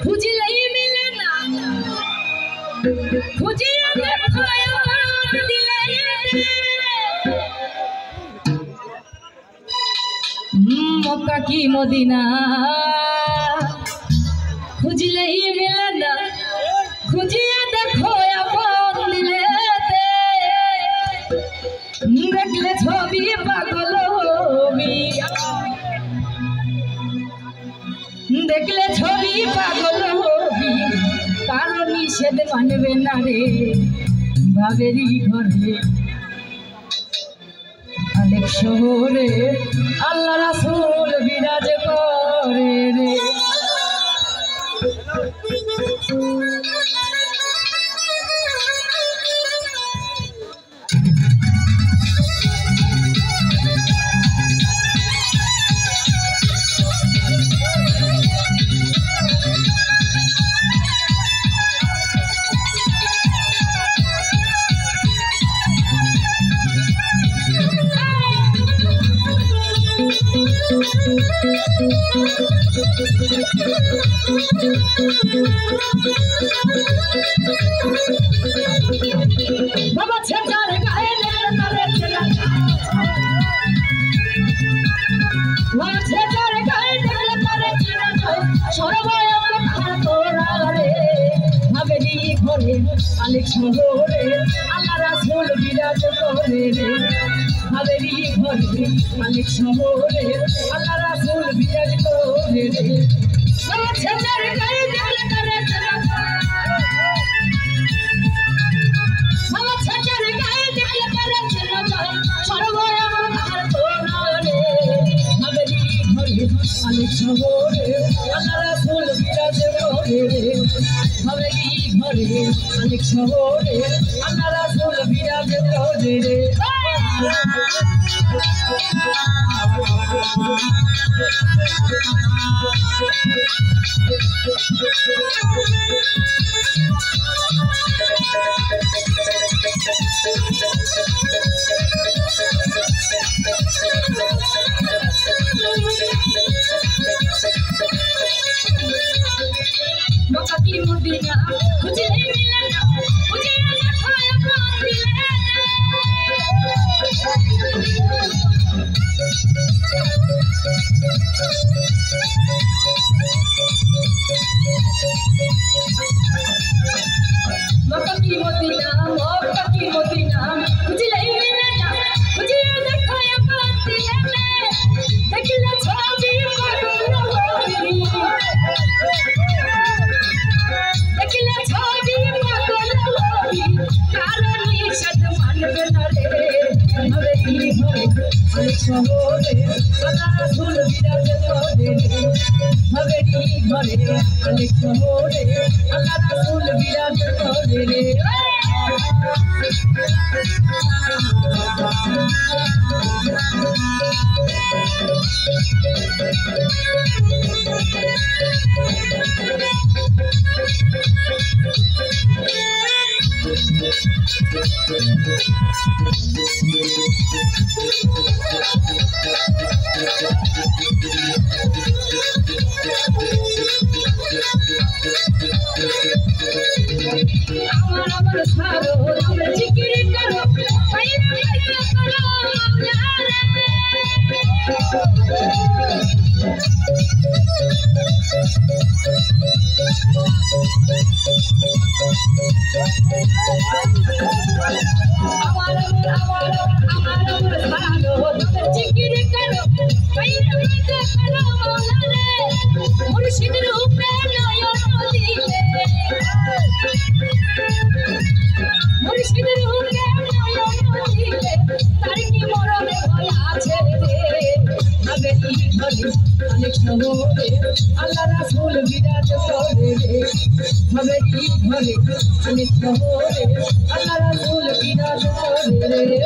খুঁজলেই মিলে না খুঁজিয়া দেখায় দিলে মক্কা কি মদিনা খুঁজলেই মিলে না খুঁজিয়া দেখো আপন দিলেতে দেখলে ছবি পাগল হবি দেখলে ছবি পাগল হবি কারো নিষেধ মানবে না রে ভাবেরই ঘরে অনেক শহরে আল্লাহ রাসূল বিরাজ করে রে বাবা ছেটার গায়ে তারে চলা বাবা ছেটার গায়ে তারে চলা সরবয় আমার তোরা রে ভাবেরি ঘরে অনেক শহরে আল্লাহ রাসূল বিরাজ করে রে ভাবেরি ঘরে অনেক শহরে আল্লাহ রাসূল বিরাজ করে রে বাবা ছেটার গায়ে তারে চলা অনেক শহরে আল্লাহ রাসূল বিরাজ করে রে ভাবেরি ঘরে অনেক শহরে আল্লাহ রাসূল বিরাজ করে রে মক্কা কি মদিনা খুঁজলেই মিলে না খুঁজিয়া দেখায় আপন দিলেতে মক্কা কি মদিনা খুঁজলেই মিলে না খুঁজিয়া দেখায় আপন দিলেতে দেখলে ছবি পাগল হবি দেখলে ছবি পাগল হবি কারণ নিষেধ মানবে না রে ভাবেরি ঘরে অনেক শহরে আল্লাহ রাসূল বিরাজ করে রে ভাবেরি ঘরে অনেক শহরে আল্লাহ রাসূল বিরাজ করে রে আমার ছাড়ো তুমি জিকির করো পাইরা পাইরা করো আমার ছাড়ো তুমি জিকির করো পাইরা পাইরা করো মাওলানা মুর্শিদ রূপে নয়ন দিলে মুর্শিদ রূপে নয়ন দিলে তার কি মরণে ভয় আছে রে ভাবেরি ঘরে অনেক শহরে আল্লাহ রাসূল বিরাজ করে রে ভাবেরি ঘরে অনেক শহরে আল্লাহ রাসূল বিরাজ করে রে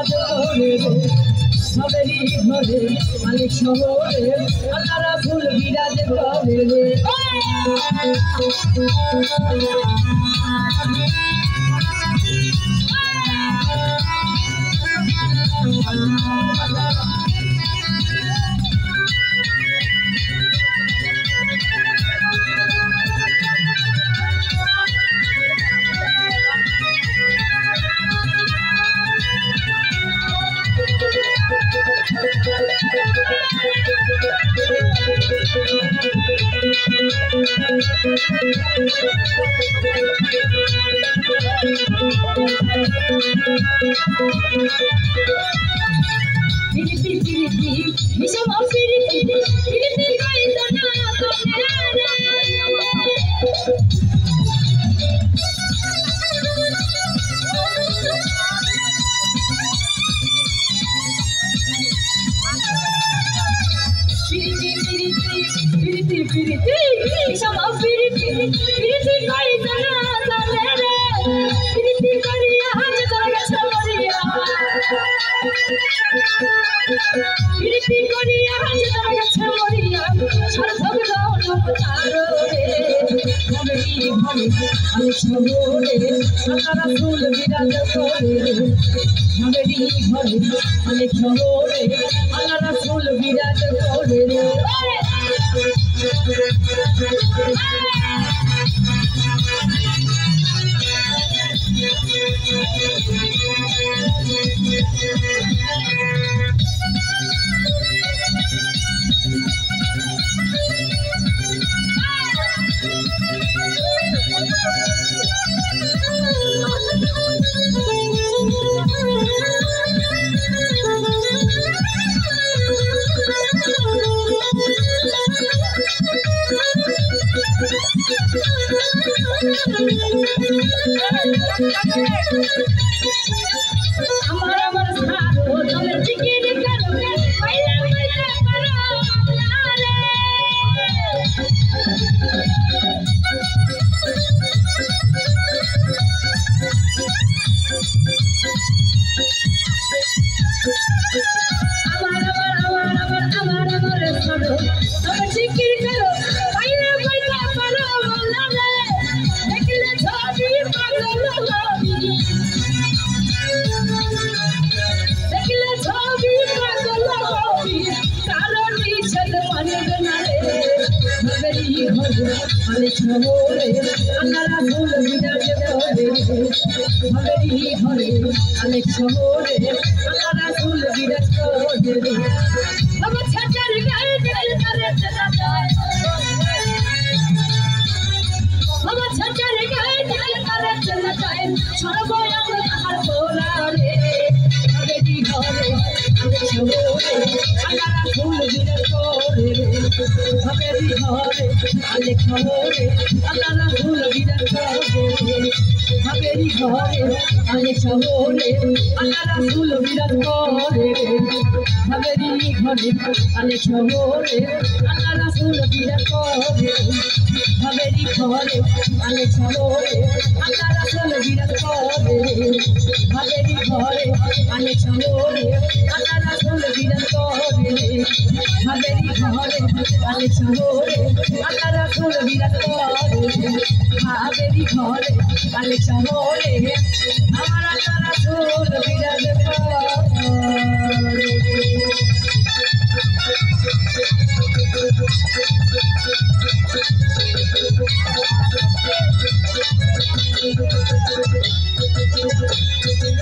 বিরাজ করে সবেরই ঘরে মালিক শহরে আল্লাহ রাসূল বিরাজ করে রে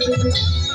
Thank you.